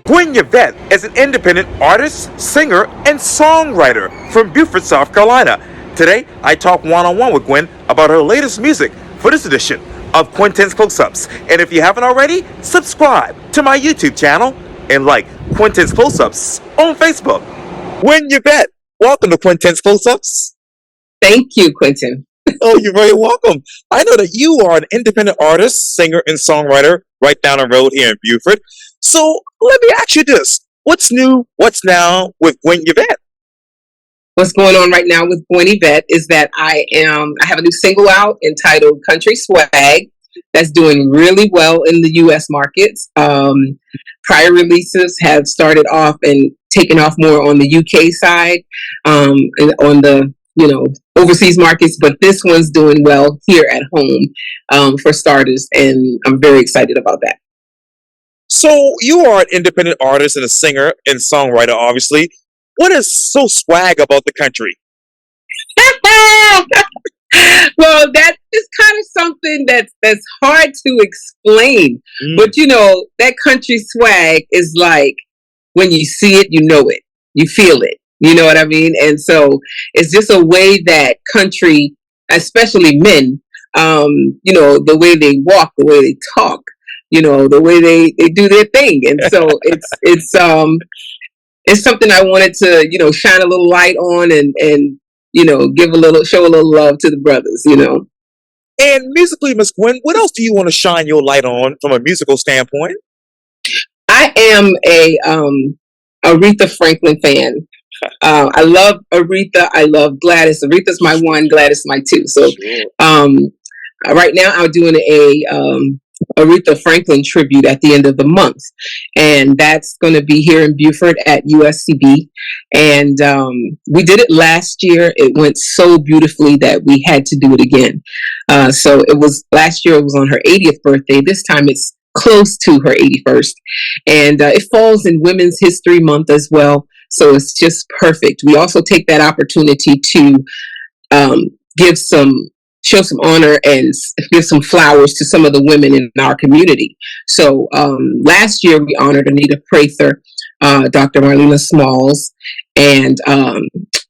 Gwen Yvette is an independent artist, singer, and songwriter from Beaufort, South Carolina. Today, I talk one-on-one with Gwen about her latest music for this edition of Quintin's Close-Ups. And if you haven't already, subscribe to my YouTube channel and like Quintin's Close-Ups on Facebook. Gwen Yvette, welcome to Quintin's Close-Ups. Thank you, Quintin. Oh, you're very welcome. I know that you are an independent artist, singer, and songwriter right down the road here in Beaufort. So let me ask you this. What's new, what's now with Gwen Yvette? What's going on right now with Gwen Yvette is that I have a new single out entitled Country Swag that's doing really well in the U.S. markets. Prior releases have started off and taken off more on the UK side, and on the overseas markets, but this one's doing well here at home, for starters, and I'm very excited about that. So you are an independent artist and a singer and songwriter, obviously. What is so swag about the country? Well, that is kind of something that's hard to explain. But that country swag is like when you see it, you know it, you feel it. You know what I mean? And so it's just a way that country, especially men, the way they walk, the way they talk, the way they do their thing. And so it's something I wanted to, shine a little light on and show a little love to the brothers, And musically, Miss Gwen, what else do you want to shine your light on from a musical standpoint? I am a Aretha Franklin fan. I love Aretha. I love Gladys. Aretha's my one, Gladys my two. So right now I'm doing a Aretha Franklin tribute at the end of the month, and that's going to be here in Beaufort at USCB. And we did it last year. It went so beautifully that we had to do it again. So it was last year. It was on her 80th birthday. This time it's close to her 81st, and it falls in Women's History Month as well. So it's just perfect. We also take that opportunity to show some honor and give some flowers to some of the women in our community. So last year we honored Anita Prather, Dr. Marlena Smalls, and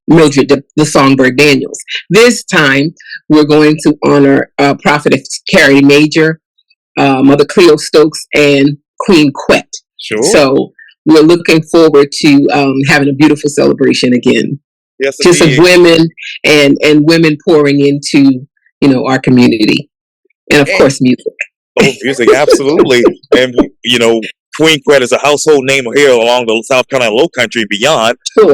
Mildred the Songbird Daniels. This time we're going to honor Prophetess Carrie Major, Mother Cleo Stokes, and Queen Quet. Sure. So we're looking forward to having a beautiful celebration again. Yes, just indeed. of women and women pouring into our community, and of course music. Oh, music, absolutely. And Queen Quet is a household name here along the South Carolina Low Country and beyond. Sure.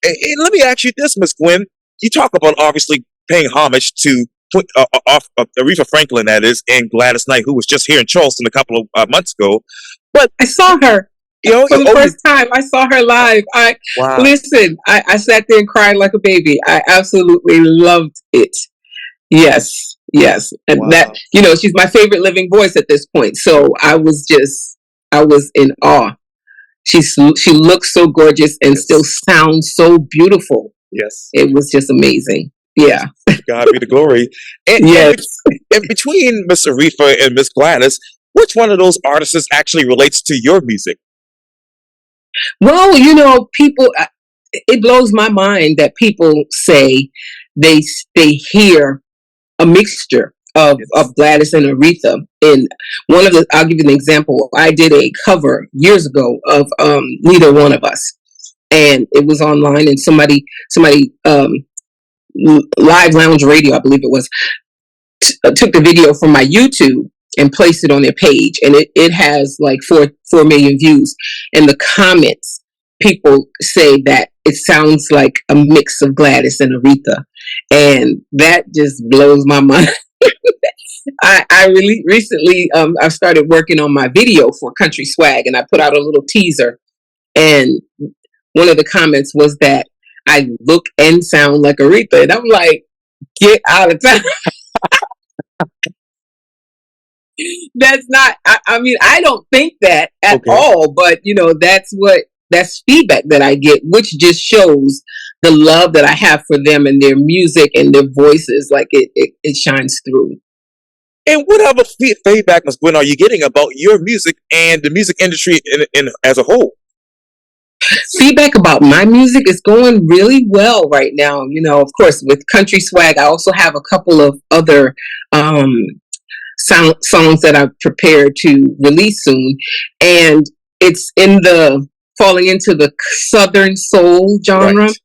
And let me ask you this, Miss Gwen. You talk about obviously paying homage to Aretha Franklin, that is, and Gladys Knight, who was just here in Charleston a couple of months ago. But I saw her. For the first time, I saw her live. Wow. Listen, I sat there and cried like a baby. I absolutely loved it. Yes. And wow. that, she's my favorite living voice at this point. So I was in awe. She looks so gorgeous and still sounds so beautiful. Yes. It was just amazing. Yeah. God be the glory. And, yes. And between Miss Aretha and Miss Gladys, which one of those artists actually relates to your music? Well, people, it blows my mind that people say they hear a mixture of Gladys and Aretha. And I'll give you an example. I did a cover years ago of Neither One of Us, and it was online, and somebody Live Lounge Radio, I believe it was, took the video from my YouTube and placed it on their page, and it has like 4 million views. In the comments, people say that it sounds like a mix of Gladys and Aretha, and that just blows my mind. I really recently I started working on my video for Country Swag, and I put out a little teaser, and one of the comments was that I look and sound like Aretha, and I'm like, get out of town. That's not, I mean, I don't think that at all, but that's feedback that I get, which just shows the love that I have for them and their music and their voices. Like it shines through. And what other feedback, Ms. Gwen, are you getting about your music and the music industry in as a whole? Feedback about my music is going really well right now. You know, of course, with Country Swag, I also have a couple of other songs that I've prepared to release soon, and it's in the falling into the Southern soul genre. Right.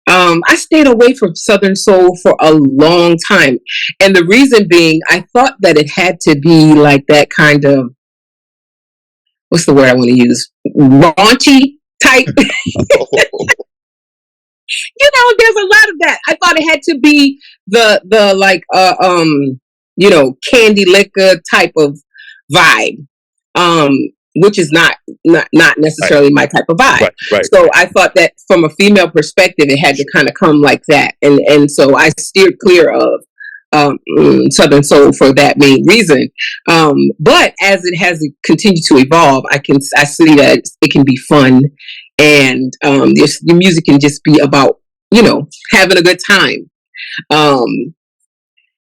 I stayed away from Southern soul for a long time, and the reason being, I thought that it had to be like that kind of, what's the word I want to use, raunchy type. You know, there's a lot of that. I thought it had to be the like you know, candy liquor type of vibe, which is not necessarily my type of vibe. Right. So I thought that from a female perspective, it had to kind of come like that, and so I steered clear of Southern soul for that main reason. But as it has continued to evolve, I see that it can be fun, and your music can just be about, you know, having a good time.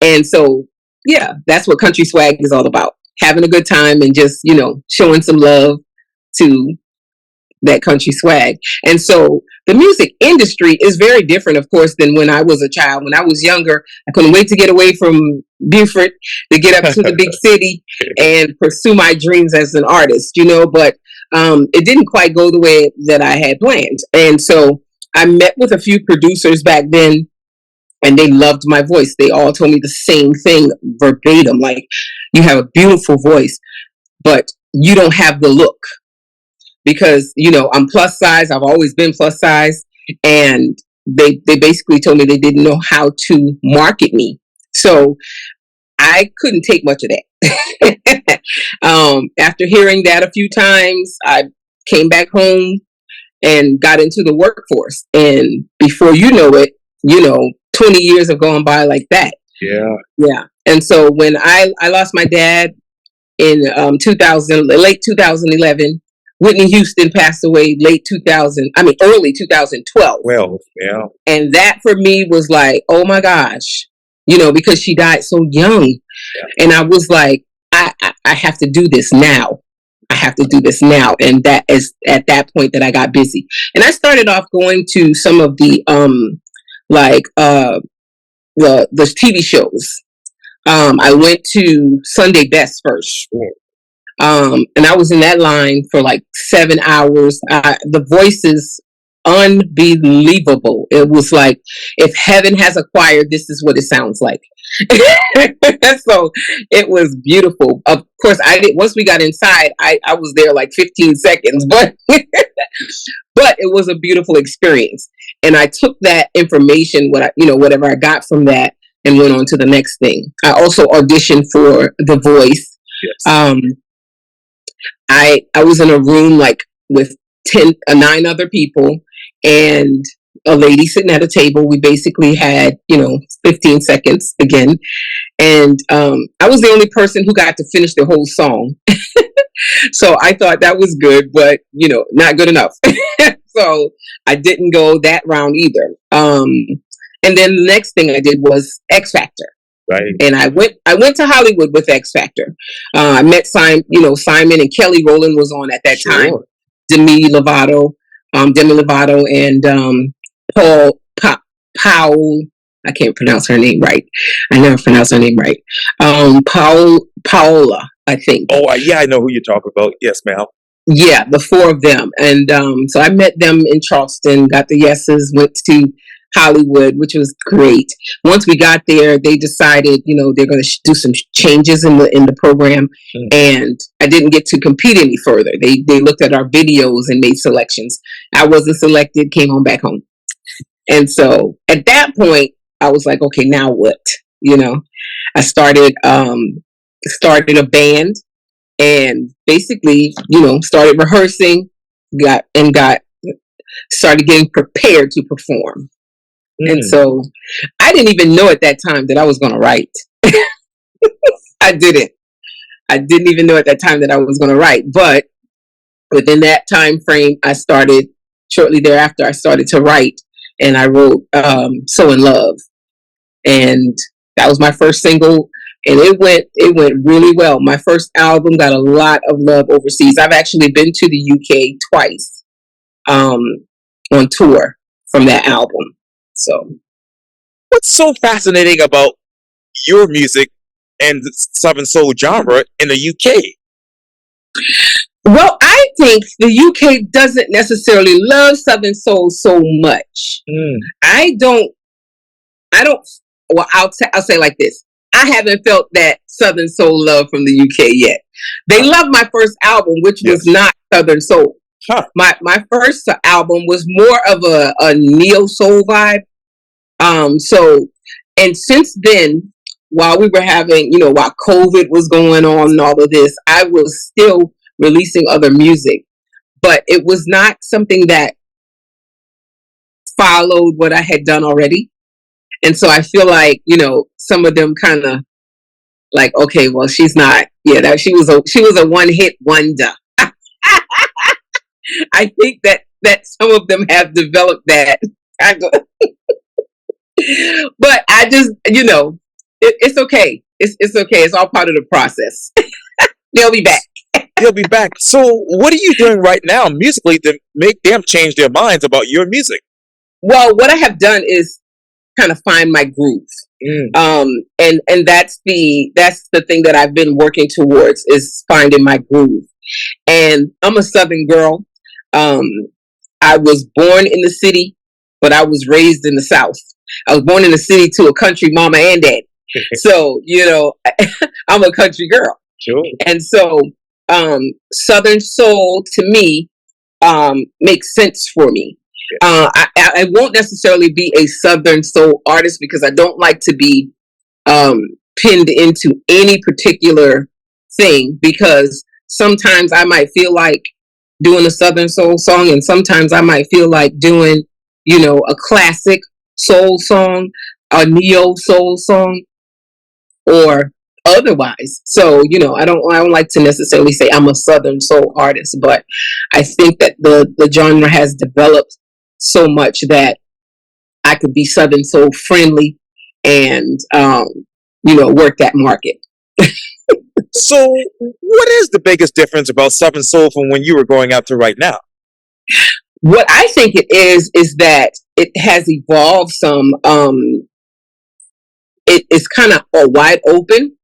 And so, yeah, that's what Country Swag is all about. Having a good time and just, you know, showing some love to that country swag. And so the music industry is very different, of course, than when I was a child. When I was younger, I couldn't wait to get away from Beaufort, to get up to the big city and pursue my dreams as an artist, you know, but it didn't quite go the way that I had planned. And so I met with a few producers back then, and they loved my voice. They all told me the same thing verbatim, like, you have a beautiful voice, but you don't have the look. Because, you know, I'm plus size. I've always been plus size. And they basically told me they didn't know how to market me. So I couldn't take much of that. After hearing that a few times, I came back home and got into the workforce. And before you know it, you know, 20 years have gone by like that. Yeah. And so when I lost my dad in late 2011, Whitney Houston passed away early 2012. Well, yeah. And that for me was like, oh my gosh, you know, because she died so young. Yeah. And I was like, I have to do this now. I have to do this now. And that is at that point that I got busy. And I started off going to some of the the TV shows. I went to Sunday Best first. And I was in that line for like 7 hours. The voice is unbelievable. It was like, if heaven has a choir, this is what it sounds like. So it was beautiful. Of course, once we got inside, I was there like 15 seconds, but but it was a beautiful experience. And I took that information, whatever I got from that, and went on to the next thing. I also auditioned for The Voice. Yes. I was in a room like with 9 other people and a lady sitting at a table. We basically had, 15 seconds again. And I was the only person who got to finish the whole song. So I thought that was good, but, not good enough. So I didn't go that round either. And then the next thing I did was X Factor. Right. And I went to Hollywood with X Factor. I met Simon and Kelly Rowland was on at that time. Demi Lovato, and Paul. I can't pronounce her name right. I never pronounce her name right. Paola, I think. Oh, yeah, I know who you're talking about. Yes, ma'am. Yeah, the 4 of them. And so I met them in Charleston, got the yeses, went to Hollywood, which was great. Once we got there, they decided, they're going to do some changes in the program, and I didn't get to compete any further. They looked at our videos and made selections. I wasn't selected, came on back home. And so at that point, I was like, okay, now what? I started a band and basically, started rehearsing, started getting prepared to perform. And so I didn't even know at that time that I was going to write. I didn't even know at that time that I was going to write. But within that time frame, shortly thereafter, I started to write, and I wrote So in Love. And that was my first single. and it went really well. My first album got a lot of love overseas. I've actually been to the UK twice, on tour from that album. So, What's so fascinating about your music and the Southern Soul genre in the UK? well, I think the UK doesn't necessarily love Southern Soul so much. I don't. Well, I'll say like this. I haven't felt that Southern Soul love from the UK yet. They loved my first album, which was not Southern Soul. My first album was more of a neo soul vibe. So, and since then, while we were having, while COVID was going on and all of this, I was still releasing other music, but it was not something that followed what I had done already. And so I feel like, some of them kind of like, okay, well, she's not, she was a one hit wonder. I think that some of them have developed that. But I just, it's okay. It's okay. It's all part of the process. They'll be back. They'll be back. So what are you doing right now musically to make them change their minds about your music? Well, what I have done is kind of find my groove. And that's the thing that I've been working towards, is finding my groove. And I'm a Southern girl. I was born in the city, but I was raised in the South. I was born in the city to a country mama and daddy. So, I'm a country girl. Sure. And so, Southern Soul to me, makes sense for me. I won't necessarily be a Southern Soul artist because I don't like to be pinned into any particular thing, because sometimes I might feel like doing a Southern Soul song, and sometimes I might feel like doing, a classic soul song, a neo soul song, or otherwise. So, I don't like to necessarily say I'm a Southern Soul artist, but I think that the genre has developed so much that I could be Southern Soul friendly and, work that market. So what is the biggest difference about Southern Soul from when you were going out to right now? What I think it is that it has evolved some. It is kind of a wide open,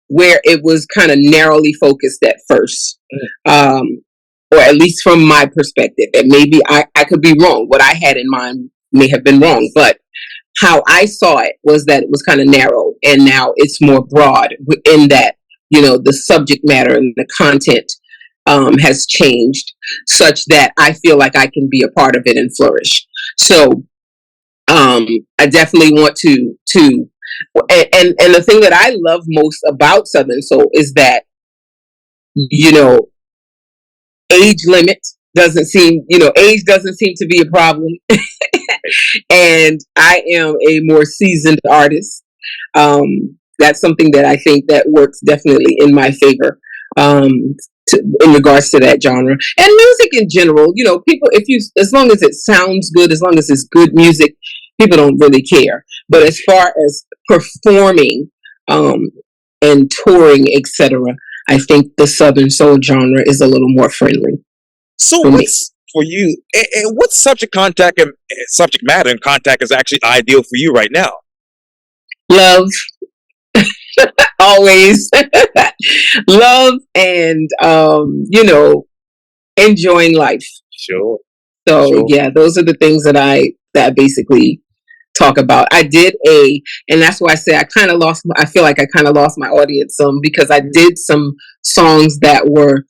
where it was kind of narrowly focused at first. Or at least from my perspective. And maybe I could be wrong. What I had in mind may have been wrong, but how I saw it was that it was kind of narrow, and now it's more broad in that, the subject matter and the content has changed such that I feel like I can be a part of it and flourish. So I definitely want to and the thing that I love most about Southern Soul is that, age limit doesn't seem to be a problem. And I am a more seasoned artist. That's something that I think that works definitely in my favor, in regards to that genre and music in general. People, as long as it sounds good, as long as it's good music, people don't really care. But as far as performing, and touring, etc., I think the Southern Soul genre is a little more friendly. So what's for you, and what subject matter and contact is actually ideal for you right now? Love. Always. Love and, enjoying life. Sure. So Sure. yeah, those are the things that I basically talk about. And that's why I say I feel like I kind of lost my audience because I did some songs that were,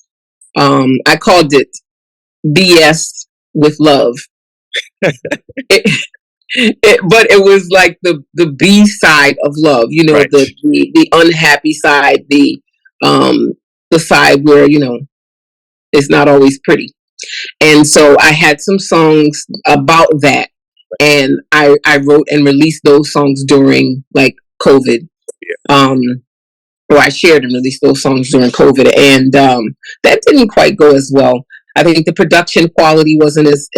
I called it BS with love. But it was like the B side of love, Right. the unhappy side, the side where, it's not always pretty. And so I had some songs about that. And I wrote and released those songs during like COVID. Yeah. Or I shared and released those songs during COVID. And that didn't quite go as well. I think the production quality wasn't as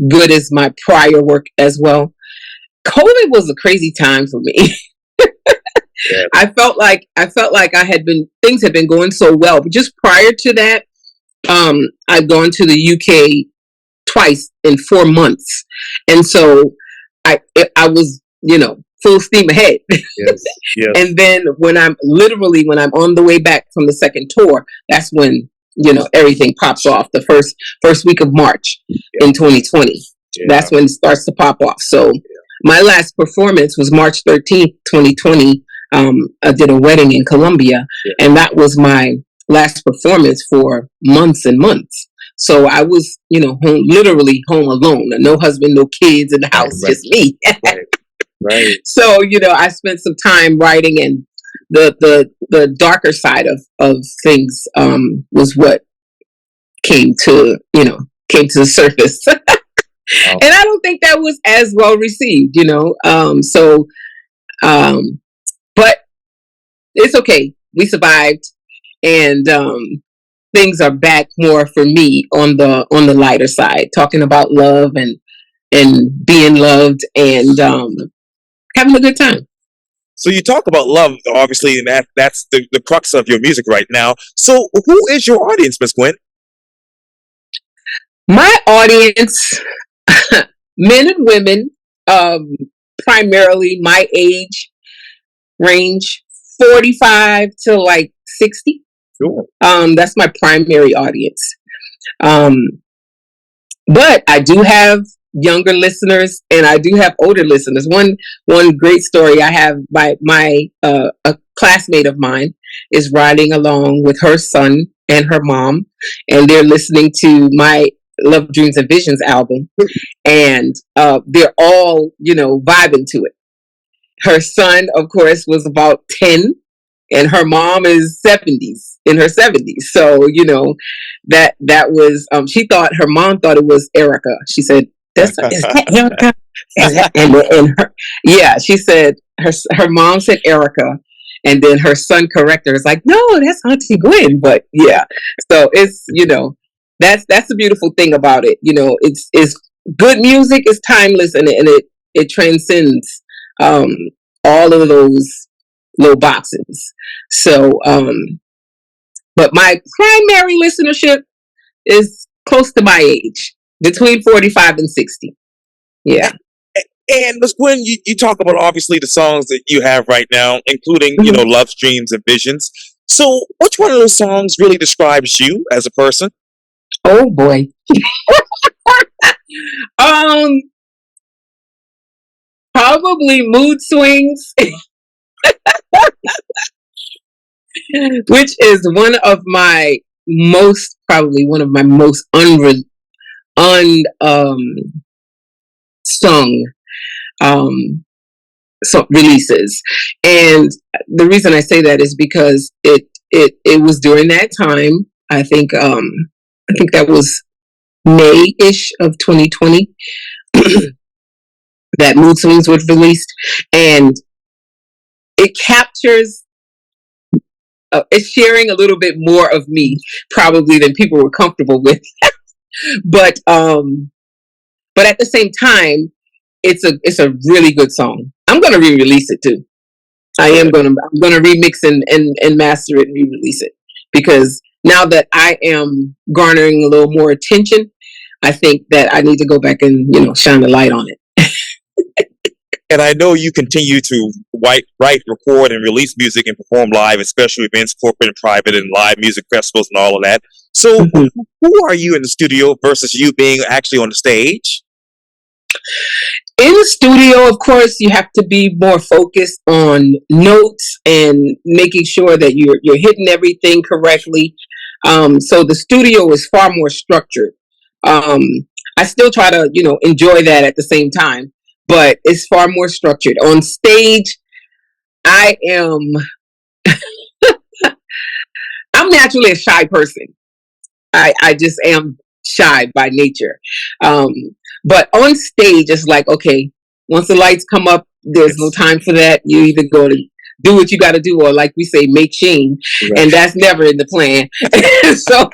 good as my prior work as well. COVID was a crazy time for me. I felt like things had been going so well. But just prior to that, I'd gone to the UK twice in 4 months, and so I was, full steam ahead. Yes. Yes. And then when I'm on the way back from the second tour, that's when everything pops off. The first week of March in 2020. Yeah. That's when it starts to pop off. So my last performance was March 13th, 2020. I did a wedding in Colombia, and that was my last performance for months and months. So I was, literally home alone. No husband, no kids in the house, just me. Right. So, I spent some time writing, and the darker side of things was what came to the surface. And I don't think that was as well received, but it's okay. We survived, and things are back more for me on the lighter side, talking about love and being loved, and having a good time. So you talk about love, obviously, and that's the crux of your music right now. So who is your audience, Miss Gwen? My audience, men and women, primarily my age range, 45 to like 60. Sure. That's my primary audience. But I do have younger listeners, and I do have older listeners. One great story I have, a classmate of mine is riding along with her son and her mom, and they're listening to my Love, Dreams, and Visions album, and they're all vibing to it. Her son, of course, was about 10, and her mom is in her 70s. So that was her mom thought it was Erica. She said, is that Erica? And she said her mom said Erica, and then her son corrected her. It's like, no, that's Auntie Gwen. But so it's that's the beautiful thing about it. It's good music is timeless, and it transcends all of those little boxes. So but my primary listenership is close to my age, between 45 and 60. Yeah. And Ms. Gwen, you talk about obviously the songs that you have right now, including, Love, Dreams, and Visions. So which one of those songs really describes you as a person? Oh boy. Probably Mood Swings, which is one of my most sung releases. And the reason I say that is because it was during that time. I think that was May-ish of 2020 that Mood Swings was released, and it captures it's sharing a little bit more of me probably than people were comfortable with. But at the same time, it's a really good song. I'm going to re-release it too. I'm going to remix and master it and re-release it, because now that I am garnering a little more attention, I think that I need to go back and shine the light on it. And I know you continue to write, record, and release music and perform live at special events, corporate and private, and live music festivals and all of that. So who are you in the studio versus you being actually on the stage? In the studio, of course, you have to be more focused on notes and making sure that you're hitting everything correctly. So the studio is far more structured. I still try to, enjoy that at the same time, but it's far more structured. On stage, I'm naturally a shy person. I just am shy by nature. But on stage, it's like, okay, once the lights come up, there's no time for that. You either go to do what you got to do, or like we say, make sheen. Right. And that's never in the plan. So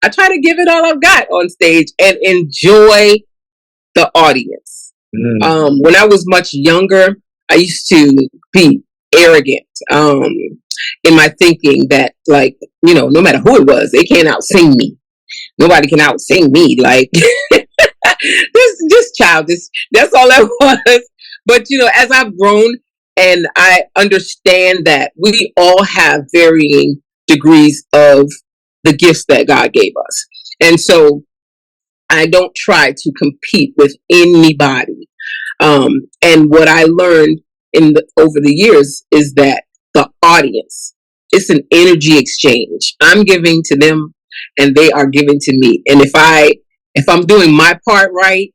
I try to give it all I've got on stage and enjoy the audience. When I was much younger, I used to be arrogant in my thinking that, like, no matter who it was, they can't out sing me. Nobody can out sing me. Like, this childish. That's all that was. But as I've grown and I understand that we all have varying degrees of the gifts that God gave us, and so I don't try to compete with anybody. And what I learned over the years is that the audience, it's an energy exchange. I'm giving to them, and they are giving to me. And if I'm doing my part right,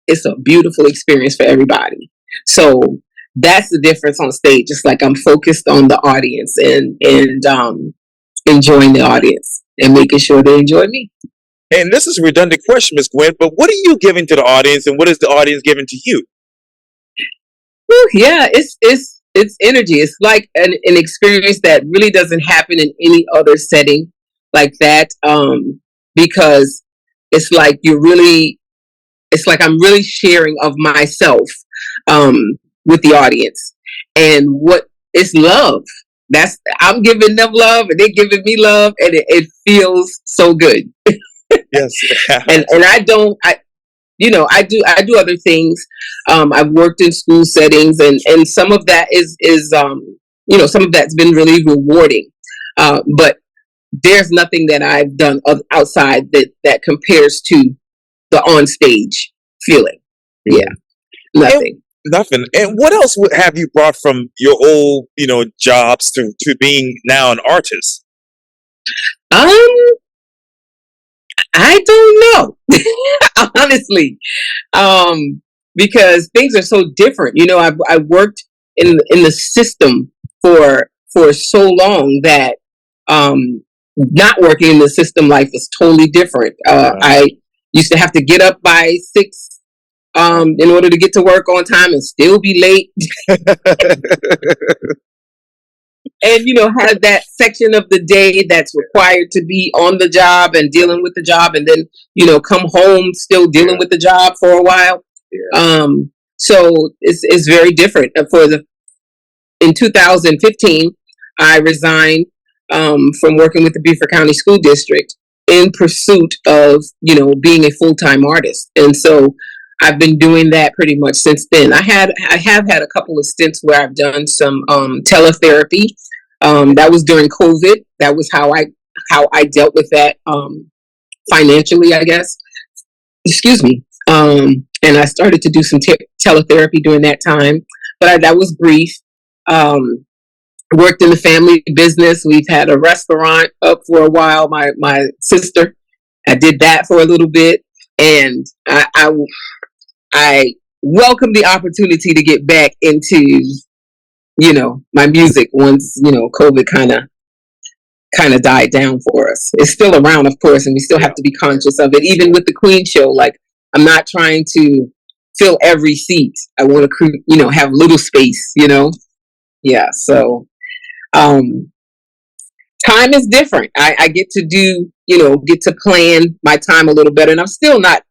it's a beautiful experience for everybody. So that's the difference on stage. It's like I'm focused on the audience and enjoying the audience and making sure they enjoy me. And this is a redundant question, Miss Gwen, but what are you giving to the audience, and what is the audience giving to you? Yeah, it's energy. It's like an experience that really doesn't happen in any other setting like that. Because it's like I'm really sharing of myself with the audience, and what is love. I'm giving them love, and they're giving me love, and it feels so good. Yes. and I do other things. I've worked in school settings, and some of that is some of that's been really rewarding. But there's nothing that I've done outside that compares to the on stage feeling. Yeah, nothing. Nothing. And what else have you brought from your old, jobs to being now an artist? I don't know, honestly, because things are so different. I worked in the system for so long that not working in the system life is totally different. I used to have to get up by 6 in order to get to work on time and still be late. And have that section of the day that's required to be on the job and dealing with the job, and then come home still dealing with the job for a while. So it's very different. In 2015, I resigned from working with the Beaufort County School District in pursuit of being a full-time artist, and so I've been doing that pretty much since then. I have had a couple of stints where I've done some teletherapy. That was during COVID. That was how I dealt with that financially, I guess. Excuse me. And I started to do some teletherapy during that time, but that was brief. Worked in the family business. We've had a restaurant up for a while. My sister, I did that for a little bit, and I welcome the opportunity to get back into, my music once, COVID kind of died down for us. It's still around, of course, and we still have to be conscious of it. Even with the Queen show, like, I'm not trying to fill every seat. I want to, have little space, Yeah. So, time is different. I get to get to plan my time a little better, and I'm still not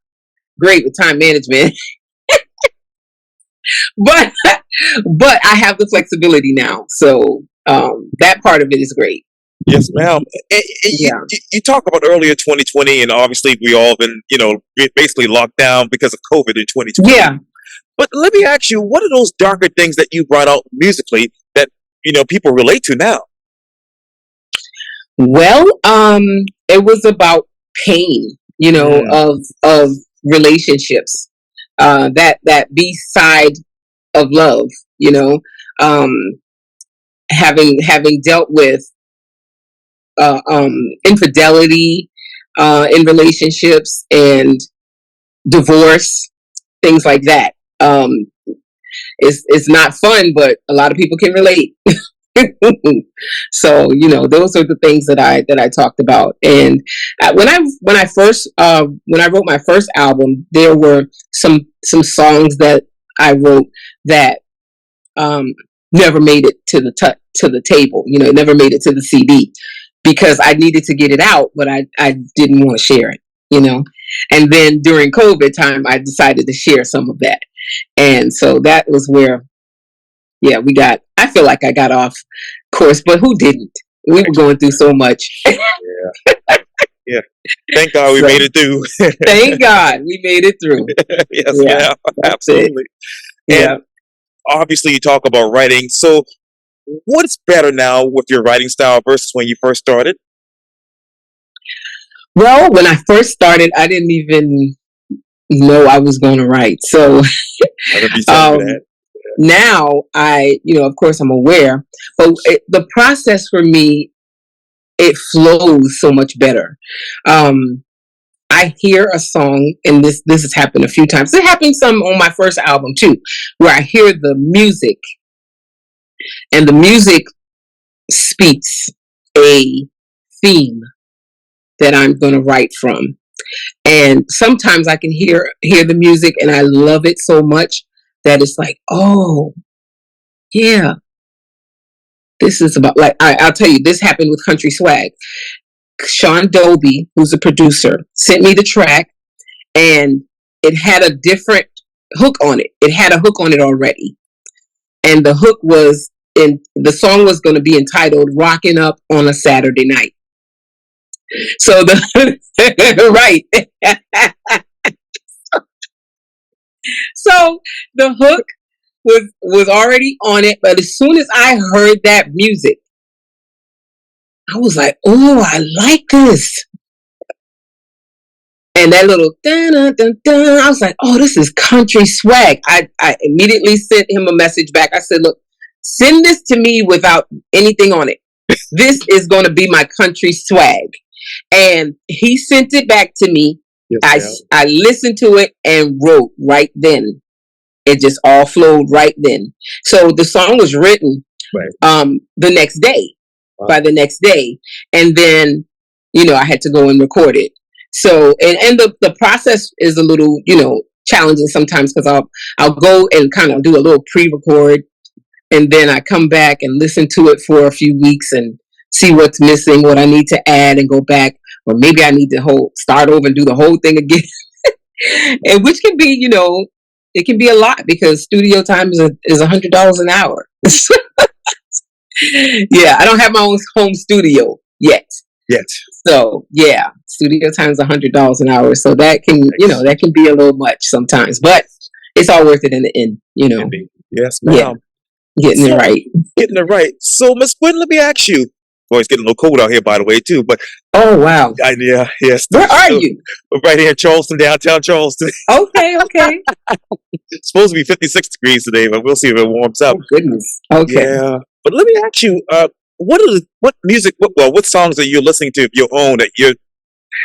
great with time management. but I have the flexibility now, so that part of it is great. Yes, ma'am. You talk about earlier 2020, and obviously we all been basically locked down because of COVID in 2020. Yeah. But let me ask you, what are those darker things that you brought out musically that people relate to now? Well, it was about pain, of relationships. That B side of love, having dealt with infidelity in relationships and divorce, things like that. It's not fun, but a lot of people can relate. So those are the things that I talked about. And when I wrote my first album, there were some songs that I wrote that never made it to the table. It never made it to the CD because I needed to get it out, but I didn't want to share it. And then during COVID time, I decided to share some of that, and so that was where yeah, I feel like I got off course, but who didn't? We were going through so much. Yeah. Yeah. Thank God we So, made it through. thank God we made it through. Yes, Yeah, ma'am. that's Absolutely. it. And Yeah. obviously, you talk about writing. So, what's better now with your writing style versus when you first started? Well, when I first started, I didn't even know I was going to write. So I remember you telling me that. now of course I'm aware, but the process for me, it flows so much better. I hear a song, and this has happened a few times. It happened some on my first album too, where I hear the music, and the music speaks a theme that I'm going to write from. And sometimes I can hear the music, and I love it so much that it's like, oh yeah, this is about, like, I'll tell you, this happened with Country Swag. Sean Dobie, who's a producer, sent me the track, and it had a different hook on it. It had a hook on it already, and the hook was the song was going to be entitled "Rocking Up on a Saturday Night." So right. So the hook was already on it, but as soon as I heard that music, I was like, "Oh, I like this." And that little dun, dun, dun, dun, I was like, "Oh, this is Country Swag." I immediately sent him a message back. I said, "Look, send this to me without anything on it. This is going to be my Country Swag." And he sent it back to me. Yes, I listened to it and wrote right then. It just all flowed right then. So the song was written the next day, by the next day. And then, I had to go and record it. So, and the process is a little, challenging sometimes, because I'll go and kind of do a little pre-record, and then I come back and listen to it for a few weeks and see what's missing, what I need to add, and go back. Or maybe I need to start over and do the whole thing again. And which can be, it can be a lot, because studio time is $100 an hour. Yeah, I don't have my own home studio yet. So yeah, studio time is $100 an hour. So that can, that can be a little much sometimes, but it's all worth it in the end. Yes, ma'am. Yeah, getting it right. Getting it right. So, Miss Gwen, let me ask you. Boy, it's getting a little cold out here, by the way, too. But oh wow, yes. Where are you? We're right here in Charleston, downtown Charleston. Okay. It's supposed to be 56 degrees today, but we'll see if it warms up. Oh goodness. Okay. Yeah, but let me ask you, what songs are you listening to of your own that you're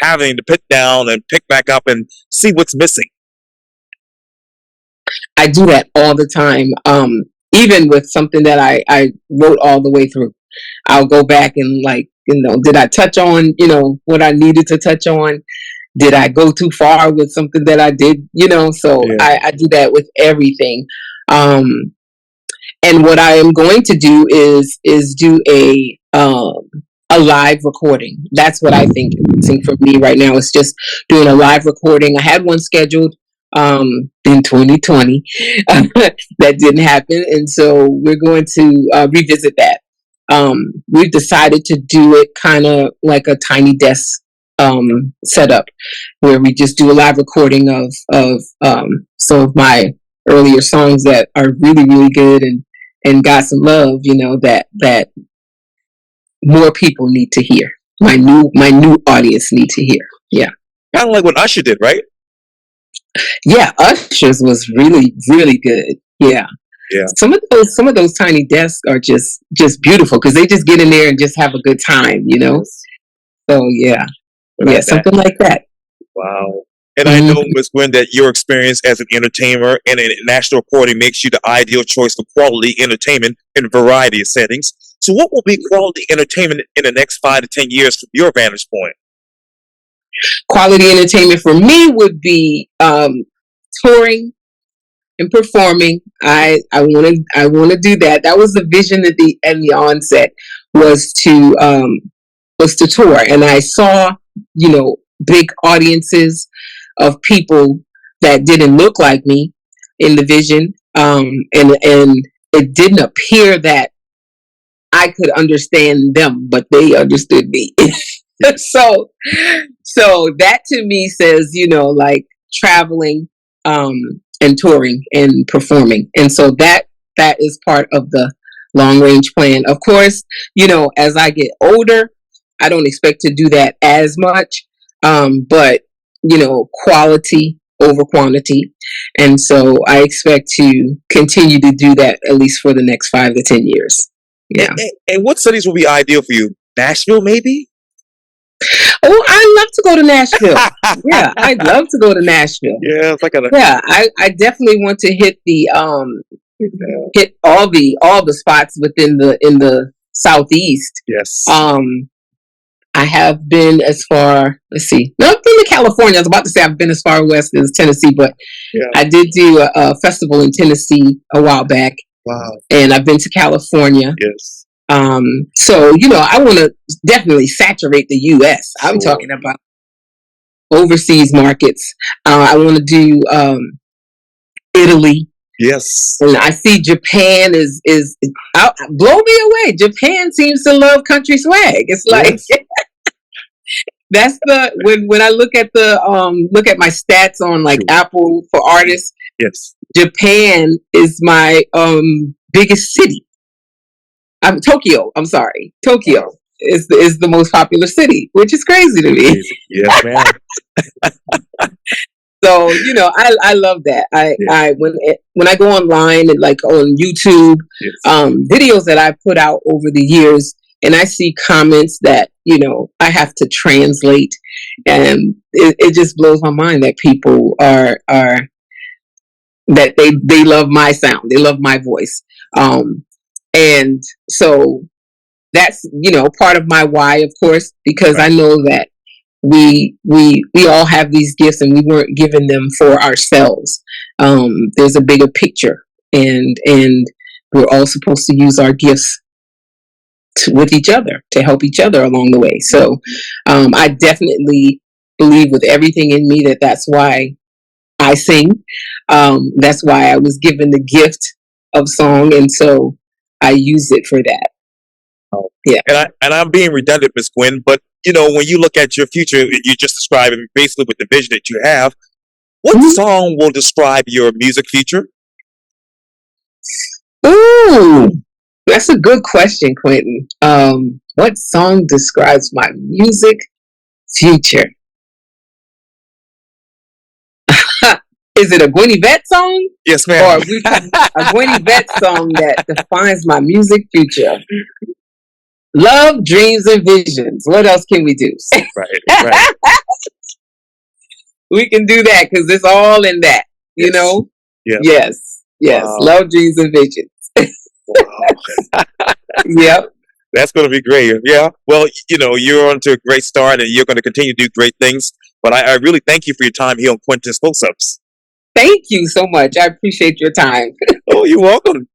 having to put down and pick back up and see what's missing? I do that all the time. Even with something that I wrote all the way through, I'll go back and, like, did I touch on, what I needed to touch on? Did I go too far with something that I did? So yeah. I do that with everything. And what I am going to do is do a live recording. That's what I think is missing for me right now. It's just doing a live recording. I had one scheduled in 2020 that didn't happen, and so we're going to revisit that. We've decided to do it kind of like a tiny desk setup, where we just do a live recording of some of my earlier songs that are really, really good and got some love, that more people need to hear. My new audience need to hear. Yeah. Kind of like what Usher did, right? Yeah, Usher's was really, really good. Yeah. Yeah. Some of those tiny desks are just beautiful, because they just get in there and just have a good time, So yeah. Yeah, something like that. Wow. And I know, Ms. Gwen, that your experience as an entertainer and in national recording makes you the ideal choice for quality entertainment in a variety of settings. So what will be quality entertainment in the next 5 to 10 years from your vantage point? Quality entertainment for me would be touring and performing. I want to do that. That was the vision at the onset, was to tour, and I saw big audiences of people that didn't look like me in the vision, and it didn't appear that I could understand them, but they understood me. so that to me says, like traveling, and touring and performing. And so that is part of the long range plan. Of course, as I get older, I don't expect to do that as much. But quality over quantity. And so I expect to continue to do that at least for the next 5 to 10 years. Yeah. And what cities would be ideal for you? Nashville, maybe? Oh, I'd love to go to Nashville. Yeah, I'd love to go to Nashville. Yeah, it's like yeah, I definitely want to hit the hit all the spots within in the Southeast. Yes. I have been as far, let's see, no, I've been to California. I was about to say I've been as far west as Tennessee, but I did do a festival in Tennessee a while back. Wow. And I've been to California. Yes. So, I want to definitely saturate the U.S. Sure. I'm talking about overseas markets. I want to do Italy. Yes. And I see Japan is blow me away. Japan seems to love country swag. It's like that's when I look at my stats on like Apple for artists. Yes. Japan is my biggest city. Tokyo. I'm sorry. Tokyo is the most popular city, which is crazy to me. Yes, man. So I love that. When I go online and like on YouTube, videos that I put out over the years, and I see comments that I have to translate, and it just blows my mind that people are that they love my sound, they love my voice, and so that's part of my why, of course, because I know that we all have these gifts and we weren't given them for ourselves. There's a bigger picture, and we're all supposed to use our gifts with each other to help each other along the way. So I definitely believe with everything in me that's why I sing. That's why I was given the gift of song, and so I use it for that. Yeah. And I'm being redundant, Miss Gwen, but when you look at your future, you just described it basically with the vision that you have. What song will describe your music future? Ooh, that's a good question, Quintin. What song describes my music future? Is it a Gwen Yvette song? Yes, ma'am. Or a Gwen Yvette song that defines my music future? Love, dreams, and visions. What else can we do? Right. We can do that because it's all in that, Yeah. Yes. Wow. Love, dreams, and visions. Wow. Yep. That's going to be great. Yeah. Well, you're on to a great start and you're going to continue to do great things. But I really thank you for your time here on Quintin's Close-Ups. Thank you so much. I appreciate your time. Oh, you're welcome.